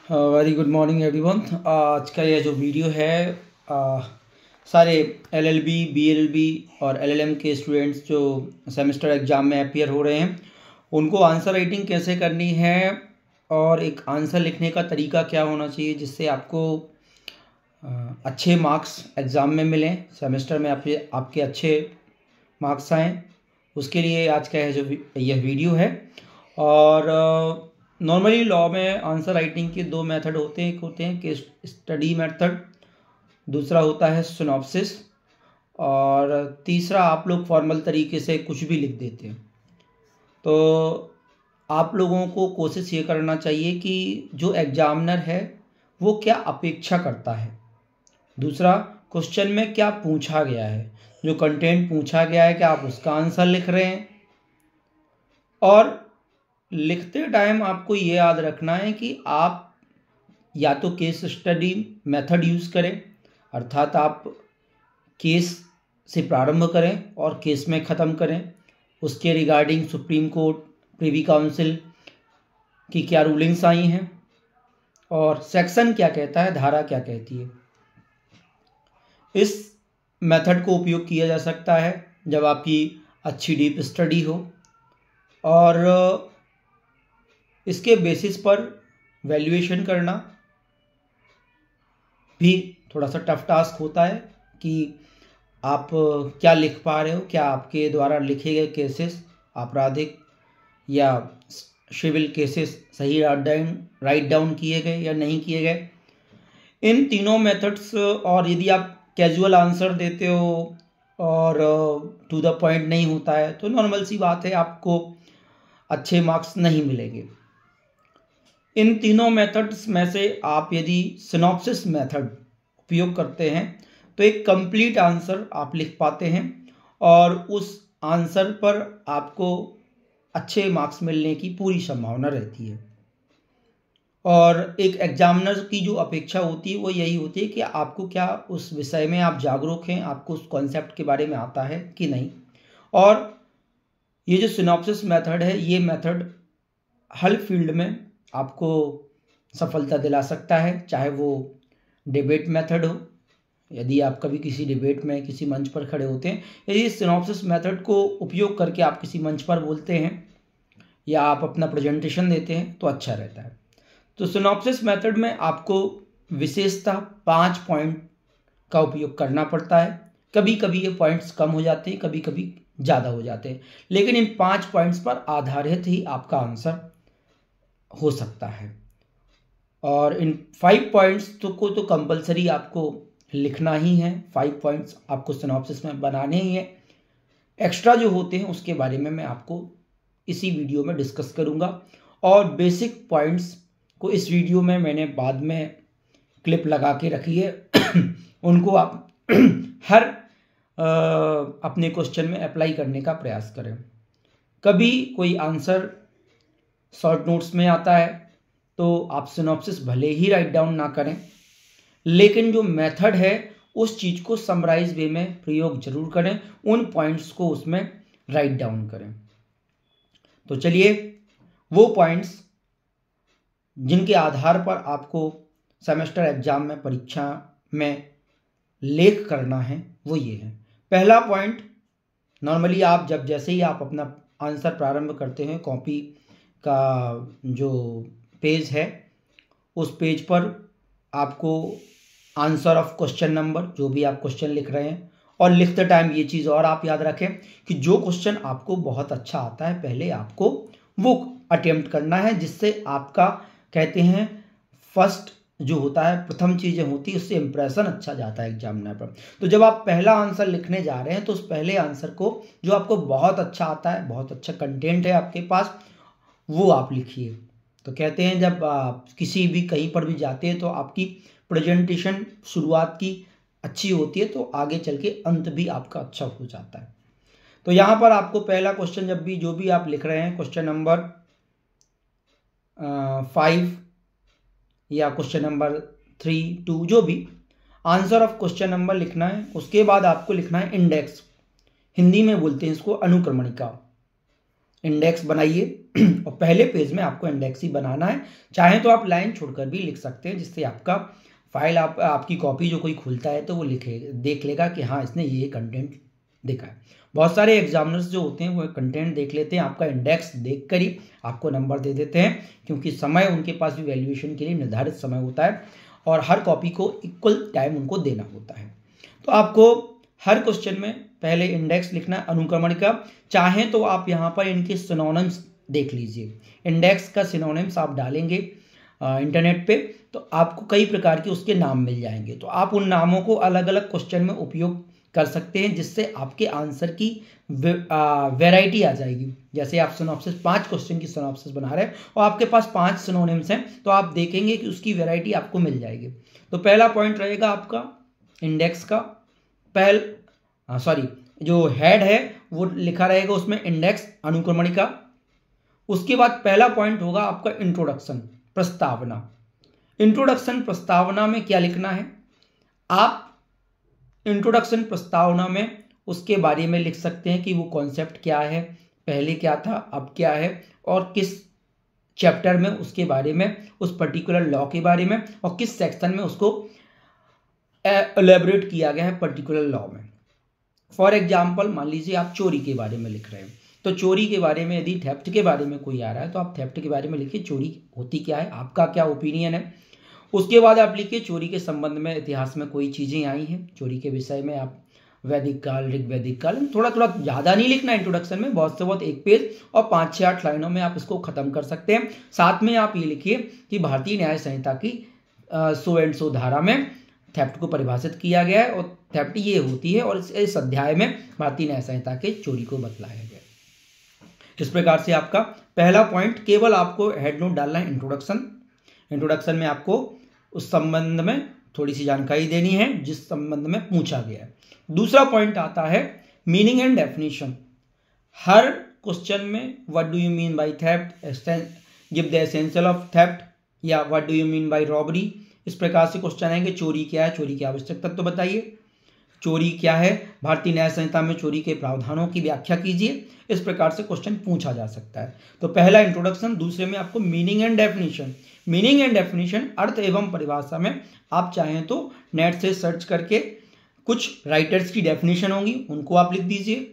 Very good morning everyone. आज का यह जो वीडियो है सारे एलएलबी, बीएलबी और एलएलएम के स्टूडेंट्स जो सेमेस्टर एग्ज़ाम में अपीयर हो रहे हैं उनको आंसर राइटिंग कैसे करनी है और एक आंसर लिखने का तरीका क्या होना चाहिए जिससे आपको अच्छे मार्क्स एग्ज़ाम में मिलें, सेमेस्टर में आपके अच्छे मार्क्स आएँ, उसके लिए आज का यह वीडियो है। और नॉर्मली लॉ में आंसर राइटिंग के दो मेथड होते हैं। एक होते हैं केस स्टडी मेथड, दूसरा होता है सिनॉप्सिस, और तीसरा आप लोग फॉर्मल तरीके से कुछ भी लिख देते हैं। तो आप लोगों को कोशिश ये करना चाहिए कि जो एग्जामिनर है वो क्या अपेक्षा करता है, दूसरा क्वेश्चन में क्या पूछा गया है, जो कंटेंट पूछा गया है क्या आप उसका आंसर लिख रहे हैं। और लिखते टाइम आपको ये याद रखना है कि आप या तो केस स्टडी मेथड यूज़ करें, अर्थात आप केस से प्रारंभ करें और केस में ख़त्म करें, उसके regarding supreme court, privy council की क्या रूलिंग्स आई हैं और सेक्शन क्या कहता है, धारा क्या कहती है। इस मेथड को उपयोग किया जा सकता है जब आपकी अच्छी डीप स्टडी हो, और इसके बेसिस पर वैल्यूएशन करना भी थोड़ा सा टफ टास्क होता है कि आप क्या लिख पा रहे हो, क्या आपके द्वारा लिखे गए केसेस आपराधिक या सिविल केसेस सही राइट डाउन किए गए या नहीं किए गए। इन तीनों मेथड्स, और यदि आप कैजुअल आंसर देते हो और टू द पॉइंट नहीं होता है तो नॉर्मल सी बात है, आपको अच्छे मार्क्स नहीं मिलेंगे। इन तीनों मेथड्स में से आप यदि सिनॉप्सिस मेथड उपयोग करते हैं तो एक कंप्लीट आंसर आप लिख पाते हैं और उस आंसर पर आपको अच्छे मार्क्स मिलने की पूरी संभावना रहती है। और एक एग्जामिनर की जो अपेक्षा होती है वो यही होती है कि आपको क्या उस विषय में आप जागरूक हैं, आपको उस कॉन्सेप्ट के बारे में आता है कि नहीं। और ये जो सिनॉप्सिस मेथड है, ये मेथड हर फील्ड में आपको सफलता दिला सकता है, चाहे वो डिबेट मेथड हो, यदि आप कभी किसी डिबेट में किसी मंच पर खड़े होते हैं, यदि सिनॉप्सिस मेथड को उपयोग करके आप किसी मंच पर बोलते हैं या आप अपना प्रेजेंटेशन देते हैं तो अच्छा रहता है। तो सिनॉप्सिस मेथड में आपको विशेषतः 5 पॉइंट का उपयोग करना पड़ता है। कभी कभी ये पॉइंट्स कम हो जाते हैं, कभी कभी ज़्यादा हो जाते हैं, लेकिन इन 5 पॉइंट्स पर आधारित ही आपका आंसर हो सकता है। और इन 5 पॉइंट्स को तो कंपलसरी आपको लिखना ही है, 5 पॉइंट्स आपको सिनॉप्सिस में बनाने ही हैं। एक्स्ट्रा जो होते हैं उसके बारे में मैं आपको इसी वीडियो में डिस्कस करूंगा, और बेसिक पॉइंट्स को इस वीडियो में मैंने बाद में क्लिप लगा के रखी है उनको आप हर अपने क्वेश्चन में अप्लाई करने का प्रयास करें। कभी कोई आंसर शॉर्ट नोट्स में आता है तो आप सिनॉप्सिस भले ही राइट डाउन ना करें, लेकिन जो मेथड है उस चीज़ को समराइज वे में प्रयोग जरूर करें, उन पॉइंट्स को उसमें राइट डाउन करें। तो चलिए, वो पॉइंट्स जिनके आधार पर आपको सेमेस्टर एग्जाम में, परीक्षा में लेख करना है वो ये है। पहला पॉइंट, नॉर्मली आप जैसे ही आप अपना आंसर प्रारंभ करते हैं, कॉपी का जो पेज है उस पेज पर आपको आंसर ऑफ क्वेश्चन नंबर, जो भी आप क्वेश्चन लिख रहे हैं, और लिखते टाइम ये चीज़ और आप याद रखें कि जो क्वेश्चन आपको बहुत अच्छा आता है पहले आपको वो अटेम्प्ट करना है, जिससे आपका कहते हैं फर्स्ट जो होता है, प्रथम चीज़ें होती है, उससे इंप्रेशन अच्छा जाता है एग्जामिनर पर। तो जब आप पहला आंसर लिखने जा रहे हैं तो उस पहले आंसर को जो आपको बहुत अच्छा आता है, बहुत अच्छा कंटेंट है आपके पास, वो आप लिखिए। तो कहते हैं जब आप किसी भी कहीं पर भी जाते हैं तो आपकी प्रेजेंटेशन शुरुआत की अच्छी होती है तो आगे चल के अंत भी आपका अच्छा हो जाता है। तो यहाँ पर आपको पहला क्वेश्चन जब भी जो भी आप लिख रहे हैं, क्वेश्चन नंबर 5 या क्वेश्चन नंबर 3, 2, जो भी आंसर ऑफ क्वेश्चन नंबर लिखना है। उसके बाद आपको लिखना है इंडेक्स, हिंदी में बोलते हैं इसको अनुक्रमणिका। इंडेक्स बनाइए और पहले पेज में आपको इंडेक्स ही बनाना है। चाहे तो आप लाइन छोड़कर भी लिख सकते हैं, जिससे आपका फाइल आपकी कॉपी जो कोई खुलता है तो वो देख लेगा कि हाँ इसने ये कंटेंट देखा है। बहुत सारे एग्जामिनर्स जो होते हैं वो कंटेंट देख लेते हैं, आपका इंडेक्स देखकर ही आपको नंबर दे देते हैं, क्योंकि समय उनके पास भी वैल्यूएशन के लिए निर्धारित समय होता है और हर कॉपी को इक्वल टाइम उनको देना होता है। तो आपको हर क्वेश्चन में पहले इंडेक्स लिखना, अनुक्रमण का। चाहे तो आप यहाँ पर इनके सिनोनिम्स देख लीजिए। इंडेक्स का सिनोनिम्स आप डालेंगे इंटरनेट पे तो आपको कई प्रकार के उसके नाम मिल जाएंगे, तो आप उन नामों को अलग अलग क्वेश्चन में उपयोग कर सकते हैं, जिससे आपके आंसर की वैरायटी आ जाएगी। जैसे आप सिनॉप्सिस 5 क्वेश्चन की सिनॉप्सिस बना रहे हैं और आपके पास 5 सिनोनिम्स हैं, तो आप देखेंगे कि उसकी वैरायटी आपको मिल जाएगी। तो पहला पॉइंट रहेगा आपका इंडेक्स का, जो हेड है वो लिखा रहेगा उसमें इंडेक्स अनुक्रमणिका। उसके बाद पहला पॉइंट होगा आपका इंट्रोडक्शन, प्रस्तावना। इंट्रोडक्शन प्रस्तावना में क्या लिखना है? आप इंट्रोडक्शन प्रस्तावना में उसके बारे में लिख सकते हैं कि वो कॉन्सेप्ट क्या है, पहले क्या था, अब क्या है, और किस चैप्टर में उसके बारे में, उस पर्टिकुलर लॉ के बारे में, और किस सेक्शन में उसको एलेबोरेट किया गया है पर्टिकुलर लॉ में। फॉर एग्जाम्पल मान लीजिए आप चोरी के बारे में लिख रहे हैं, तो चोरी के बारे में यदि थेफ्ट के बारे में कोई आ रहा है तो आप थेफ्ट के बारे में लिखिए, चोरी होती क्या है, आपका क्या ओपिनियन है। उसके बाद आप लिखिए चोरी के संबंध में इतिहास में कोई चीज़ें आई हैं, चोरी के विषय में आप वैदिक काल, ऋग्वैदिक काल, थोड़ा थोड़ा ज़्यादा नहीं लिखना इंट्रोडक्शन में, बहुत से बहुत 1 पेज और 5 से 8 लाइनों में आप इसको ख़त्म कर सकते हैं। साथ में आप ये लिखिए कि भारतीय न्याय संहिता की सो एंड सो धारा में थेफ्ट को परिभाषित किया गया है और थेफ्ट ये होती है, और इस अध्याय में भारतीय न्याय संहिता के चोरी को बतलाया गया। इस प्रकार से आपका पहला पॉइंट, केवल आपको हेड नोट डालना है इंट्रोडक्शन। इंट्रोडक्शन में आपको उस संबंध में थोड़ी सी जानकारी देनी है जिस संबंध में पूछा गया है। दूसरा पॉइंट आता है मीनिंग एंड डेफिनेशन। हर क्वेश्चन में what do you mean by theft, give the essential of theft, या what do you mean by robbery, इस प्रकार से क्वेश्चन आएंगे। चोरी क्या है, चोरी के आवश्यक तत्व बताइए, चोरी क्या है, भारतीय न्याय संहिता में चोरी के प्रावधानों की व्याख्या कीजिए। इस प्रकार से क्वेश्चन पूछा जा सकता है। तो पहला इंट्रोडक्शन, दूसरे में आपको meaning and definition. Meaning and definition अर्थ एवं परिभाषा में आप चाहें तो नेट से सर्च करके कुछ राइटर्स की डेफिनेशन होंगी उनको आप लिख दीजिए,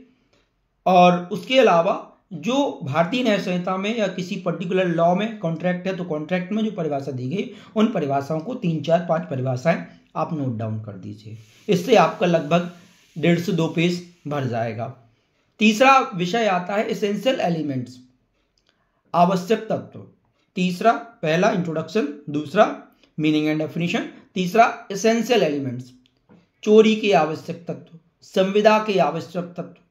और उसके अलावा जो भारतीय न्याय संहिता में या किसी पर्टिकुलर लॉ में कॉन्ट्रैक्ट है तो कॉन्ट्रैक्ट में जो परिभाषा दी गई उन परिभाषाओं को 3, 4, 5 परिभाषाएं आप नोट डाउन कर दीजिए। इससे आपका लगभग 1.5 से 2 पेज भर जाएगा। तीसरा विषय आता है एसेंशियल एलिमेंट्स, आवश्यक तत्व। तीसरा, पहला इंट्रोडक्शन, दूसरा मीनिंग एंड डेफिनेशन, तीसरा एसेंशियल एलिमेंट्स, चोरी के आवश्यक तत्व, संविदा के आवश्यक तत्व,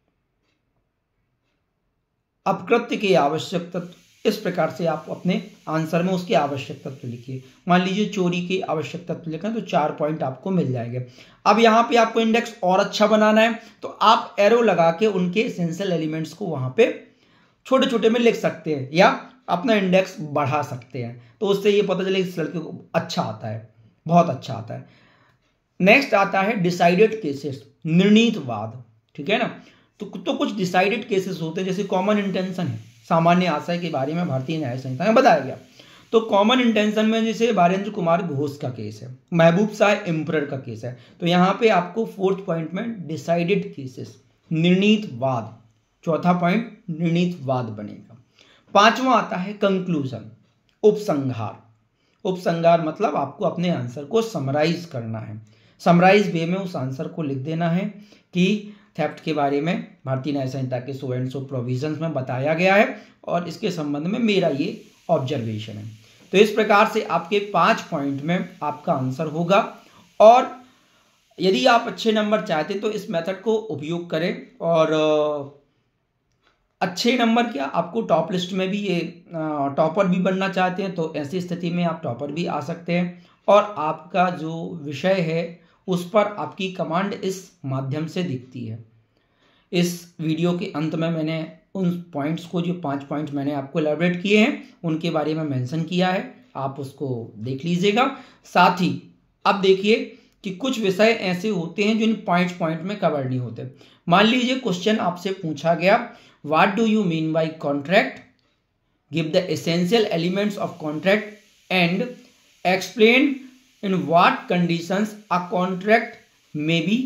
अपकृत्य के आवश्यक तत्व। इस प्रकार से आप अपने आंसर में उसके आवश्यक तत्व लिखिए। मान लीजिए चोरी के आवश्यक तत्व लिखें तो 4 पॉइंट आपको मिल जाएंगे। अब यहाँ पे आपको इंडेक्स और अच्छा बनाना है तो आप एरो लगा के उनके एसेंशियल एलिमेंट्स को वहां पे छोटे छोटे में लिख सकते हैं या अपना इंडेक्स बढ़ा सकते हैं, तो उससे ये पता चले इस लड़के को अच्छा आता है, बहुत अच्छा आता है। नेक्स्ट आता है डिसाइडेड केसेस, निर्णीतवाद। ठीक है ना, तो कुछ डिसाइडेड केसेस होते हैं, जैसे कॉमन इंटेंशन है, सामान्य आशय के बारे में भारतीय न्याय संहिता में बताया गया। तो कॉमन इंटेंशन में जैसे बारेंद्र कुमार घोष का केस है, महबूब शाह एम्परर का केस है, तो यहाँ पे आपको 4th पॉइंट में डिसाइडेड केसेस, निर्णीतवाद, चौथा पॉइंट निर्णीतवाद बनेगा। 5वां आता है कंक्लूजन, उपसंहार। उपसंहार मतलब आपको अपने आंसर को समराइज करना है, समराइज वे में उस आंसर को लिख देना है कि थेफ्ट के बारे में भारतीय न्याय संहिता के सो एंड सो प्रोविजंस में बताया गया है और इसके संबंध में मेरा ये ऑब्जर्वेशन है। तो इस प्रकार से आपके 5 पॉइंट में आपका आंसर होगा। और यदि आप अच्छे नंबर चाहते तो इस मेथड को उपयोग करें, और अच्छे नंबर क्या, आपको टॉप लिस्ट में भी ये टॉपर भी बनना चाहते हैं तो ऐसी स्थिति में आप टॉपर भी आ सकते हैं, और आपका जो विषय है उस पर आपकी कमांड इस माध्यम से दिखती है। इस वीडियो के अंत में मैंने उन पॉइंट्स को, जो 5 पॉइंट मैंने आपको एलैबोरेट किए हैं, उनके बारे में मेंशन किया है, आप उसको देख लीजिएगा। साथ ही अब देखिए कि कुछ विषय ऐसे होते हैं जो इन पॉइंट में कवर नहीं होते। मान लीजिए क्वेश्चन आपसे पूछा गया, what do you mean bye contract, give the essential elements of contract and explain in what conditions a contract may be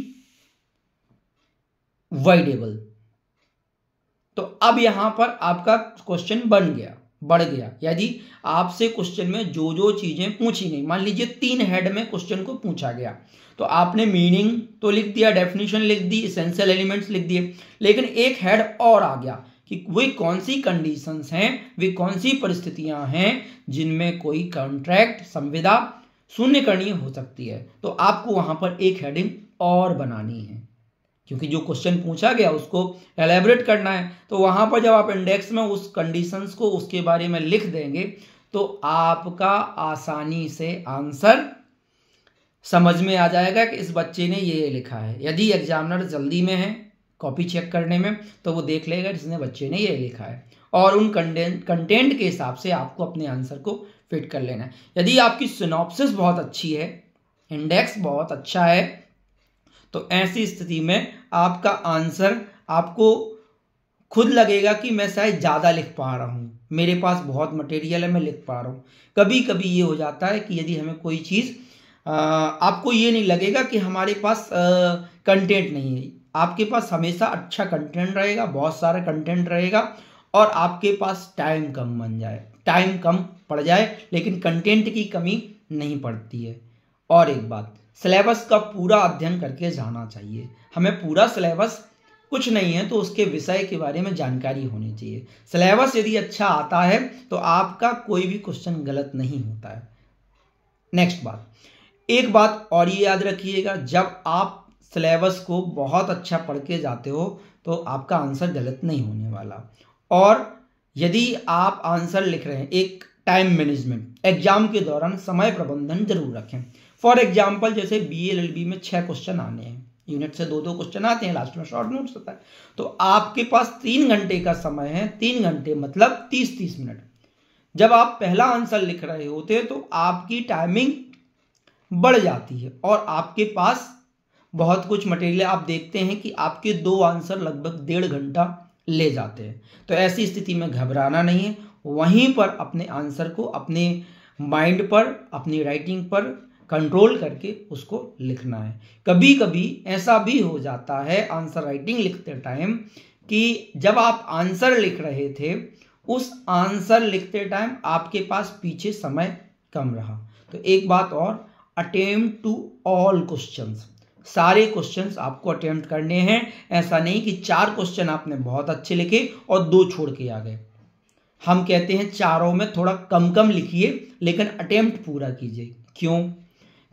voidable. तो अब यहां पर आपका क्वेश्चन बढ़ गया। यदि आपसे क्वेश्चन में जो जो चीजें पूछी गई, मान लीजिए 3 हेड में क्वेश्चन को पूछा गया, तो आपने मीनिंग तो लिख दिया, डेफिनेशन लिख दी, एसेंशियल एलिमेंट्स लिख दिए, लेकिन एक हेड और आ गया कि वे कौन सी कंडीशंस हैं, वे कौन सी परिस्थितियां हैं जिनमें कोई कॉन्ट्रैक्ट संविदा शून्य करनी हो सकती है। तो आपको वहां पर एक हेडिंग और बनानी है, क्योंकि जो क्वेश्चन पूछा गया उसको एलैबोरेट करना है। तो वहां पर जब आप इंडेक्स में उस कंडीशंस को उसके बारे में लिख देंगे तो आपका आसानी से आंसर समझ में आ जाएगा कि इस बच्चे ने ये लिखा है। यदि एग्जामिनर जल्दी में है कॉपी चेक करने में तो वो देख लेगा जिसने बच्चे ने ये लिखा है, और उन कंटेंट के हिसाब से आपको अपने आंसर को फिट कर लेना है। यदि आपकी सिनॉप्सिस बहुत अच्छी है, इंडेक्स बहुत अच्छा है, तो ऐसी स्थिति में आपका आंसर आपको खुद लगेगा कि मैं शायद ज़्यादा लिख पा रहा हूँ, मेरे पास बहुत मटेरियल है, मैं लिख पा रहा हूँ। कभी कभी ये हो जाता है कि यदि हमें कोई चीज़ आपको ये नहीं लगेगा कि हमारे पास कंटेंट नहीं है। आपके पास हमेशा अच्छा कंटेंट रहेगा, बहुत सारा कंटेंट रहेगा, और आपके पास टाइम कम पड़ जाए लेकिन कंटेंट की कमी नहीं पड़ती है। और एक बात, सिलेबस का पूरा अध्ययन करके जाना चाहिए। हमें पूरा सिलेबस कुछ नहीं है तो उसके विषय के बारे में जानकारी होनी चाहिए। सिलेबस यदि अच्छा आता है तो आपका कोई भी क्वेश्चन गलत नहीं होता है। नेक्स्ट बात, एक बात और ये याद रखिएगा, जब आप सिलेबस को बहुत अच्छा पढ़ के जाते हो तो आपका आंसर गलत नहीं होने वाला। और यदि आप आंसर लिख रहे हैं, एक टाइम मैनेजमेंट, एग्जाम के दौरान समय प्रबंधन जरूर रखें। फॉर एग्जाम्पल जैसे BA-LLB में 6 क्वेश्चन आने हैं, यूनिट से 2-2 क्वेश्चन आते हैं, लास्ट में शॉर्ट नोट्स होता है, तो आपके पास 3 घंटे का समय है। 3 घंटे मतलब 30-30 मिनट। जब आप पहला आंसर लिख रहे होते हैं तो आपकी टाइमिंग बढ़ जाती है और आपके पास बहुत कुछ मटेरियल, आप देखते हैं कि आपके 2 आंसर लगभग 1.5 घंटा ले जाते हैं। तो ऐसी स्थिति में घबराना नहीं है, वहीं पर अपने आंसर को अपने माइंड पर, अपनी राइटिंग पर कंट्रोल करके उसको लिखना है। कभी कभी ऐसा भी हो जाता है आंसर राइटिंग लिखते टाइम कि जब आप आंसर लिख रहे थे, उस आंसर लिखते टाइम आपके पास पीछे समय कम रहा। तो एक बात और, अटेम्प्ट टू ऑल क्वेश्चंस, सारे क्वेश्चंस आपको अटेम्प्ट करने हैं। ऐसा नहीं कि 4 क्वेश्चन आपने बहुत अच्छे लिखे और 2 छोड़ के आ गए। हम कहते हैं चारों में थोड़ा कम कम लिखिए लेकिन अटेम्प्ट पूरा कीजिए। क्यों?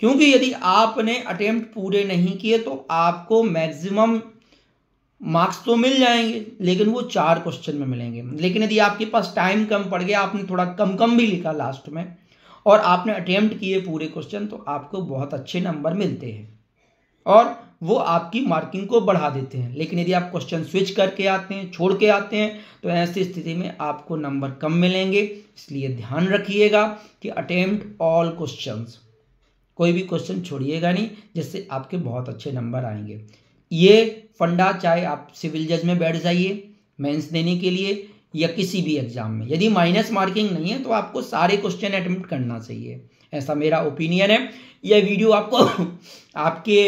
क्योंकि यदि आपने अटेम्प्ट पूरे नहीं किए तो आपको मैक्सिमम मार्क्स तो मिल जाएंगे लेकिन वो 4 क्वेश्चन में मिलेंगे। लेकिन यदि आपके पास टाइम कम पड़ गया, आपने थोड़ा कम भी लिखा लास्ट में और आपने अटेम्प्ट किए पूरे क्वेश्चन, तो आपको बहुत अच्छे नंबर मिलते हैं और वो आपकी मार्किंग को बढ़ा देते हैं। लेकिन यदि आप क्वेश्चन स्विच करके आते हैं, छोड़ के आते हैं, तो ऐसी स्थिति में आपको नंबर कम मिलेंगे। इसलिए ध्यान रखिएगा कि अटेम्प्ट ऑल क्वेश्चंस, कोई भी क्वेश्चन छोड़िएगा नहीं, जिससे आपके बहुत अच्छे नंबर आएंगे। ये फंडा चाहे आप सिविल जज में बैठ जाइए मेंस देने के लिए या किसी भी एग्जाम में, यदि माइनस मार्किंग नहीं है तो आपको सारे क्वेश्चन अटेम्प्ट करना चाहिए, ऐसा मेरा ओपिनियन है। यह वीडियो आपको आपके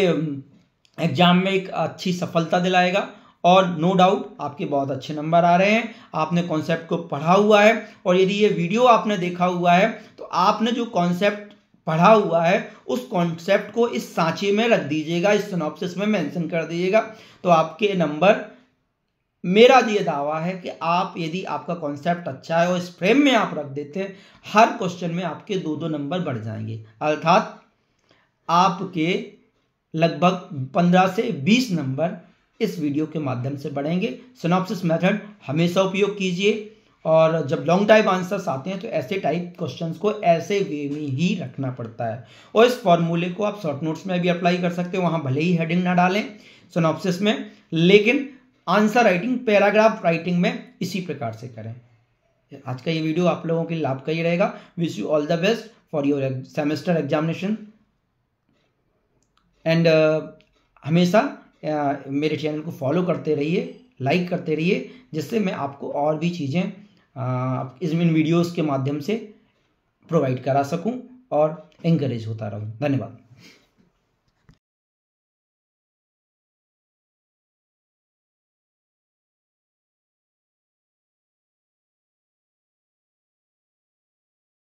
एग्जाम में एक अच्छी सफलता दिलाएगा और नो डाउट आपके बहुत अच्छे नंबर आ रहे हैं। आपने कॉन्सेप्ट को पढ़ा हुआ है और यदि ये वीडियो आपने देखा हुआ है तो आपने जो कॉन्सेप्ट पढ़ा हुआ है उस कॉन्सेप्ट को इस सांचे में रख दीजिएगा, इस सिनॉप्सिस में मेंशन कर दीजिएगा, तो आपके नंबर, मेरा ये दावा है कि आप, यदि आपका कॉन्सेप्ट अच्छा है और इस फ्रेम में आप रख देते हैं, हर क्वेश्चन में आपके 2-2 नंबर बढ़ जाएंगे, अर्थात आपके लगभग 15 से 20 नंबर इस वीडियो के माध्यम से बढ़ेंगे। सिनॉप्सिस मेथड हमेशा उपयोग कीजिए और जब लॉन्ग टाइप आंसर्स आते हैं तो ऐसे टाइप क्वेश्चंस को ऐसे वे में ही रखना पड़ता है। और इस फॉर्मूले को आप शॉर्ट नोट्स में भी अप्लाई कर सकते हो, वहां भले ही हेडिंग ना डालें सिनॉप्सिस में, लेकिन आंसर राइटिंग, पैराग्राफ राइटिंग में इसी प्रकार से करें। आज का ये वीडियो आप लोगों के लाभ का ही रहेगा। Wish you all the best for your semester examination. And हमेशा मेरे चैनल को फॉलो करते रहिए, लाइक करते रहिए, जिससे मैं आपको और भी चीज़ें इन वीडियोस के माध्यम से प्रोवाइड करा सकूं और एंकरेज होता रहूं। धन्यवाद।